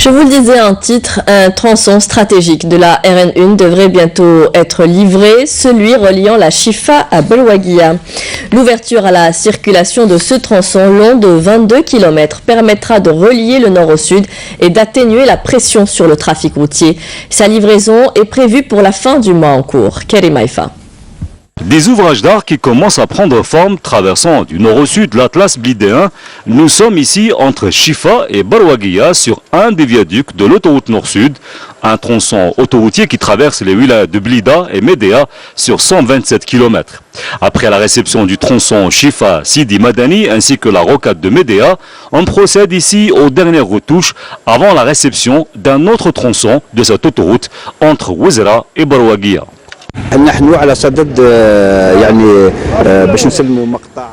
Je vous le disais en titre, un tronçon stratégique de la RN1 devrait bientôt être livré, celui reliant la Chifa à Belwaguia. L'ouverture à la circulation de ce tronçon long de 22 km permettra de relier le nord au sud et d'atténuer la pression sur le trafic routier. Sa livraison est prévue pour la fin du mois en cours. Karim Haïfa. Des ouvrages d'art qui commencent à prendre forme traversant du nord au sud l'Atlas blidéen. Nous sommes ici entre Chifa et Belwaguia sur un des viaducs de l'autoroute nord-sud, un tronçon autoroutier qui traverse les wilayas de Blida et Médéa sur 127 km. Après la réception du tronçon Chifa-Sidi Madani ainsi que la rocade de Médéa, on procède ici aux dernières retouches avant la réception d'un autre tronçon de cette autoroute entre Ouezra et Belwaguia.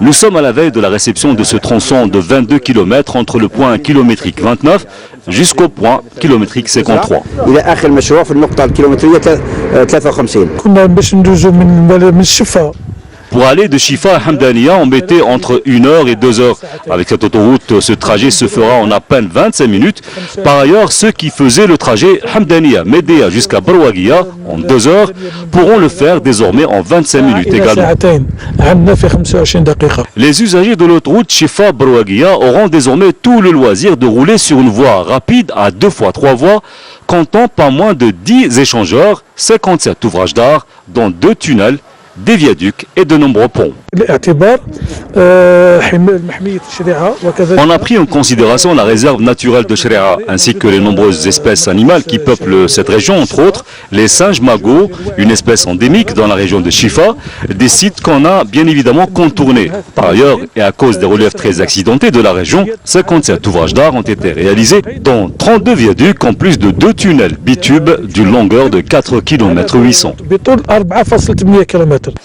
Nous sommes à la veille de la réception de ce tronçon de 22 km entre le point kilométrique 29 jusqu'au point kilométrique 53. Pour aller de Chifa à Hamdania, on mettait entre 1 heure et 2 heures. Avec cette autoroute, ce trajet se fera en à peine 25 minutes. Par ailleurs, ceux qui faisaient le trajet Hamdania-Médéa jusqu'à Belwaguia en 2 heures pourront le faire désormais en 25 minutes également. Les usagers de l'autoroute Chifa-Belwaguia auront désormais tout le loisir de rouler sur une voie rapide à 2 fois 3 voies, comptant pas moins de 10 échangeurs, 57 ouvrages d'art, dont 2 tunnels, des viaducs et de nombreux ponts. On a pris en considération la réserve naturelle de Shreha ainsi que les nombreuses espèces animales qui peuplent cette région, entre autres les singes magots, une espèce endémique dans la région de Chifa, des sites qu'on a bien évidemment contournés. Par ailleurs, et à cause des reliefs très accidentés de la région, 57 ouvrages d'art ont été réalisés, dont 32 viaducs en plus de 2 tunnels bitubes d'une longueur de 4 km 800.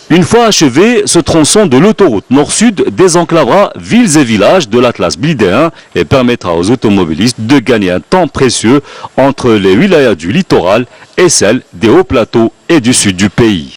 Une fois achevé, ce tronçon de l'autoroute nord-sud désenclavera villes et villages de l'Atlas blidéen et permettra aux automobilistes de gagner un temps précieux entre les wilayas du littoral et celles des hauts plateaux et du sud du pays.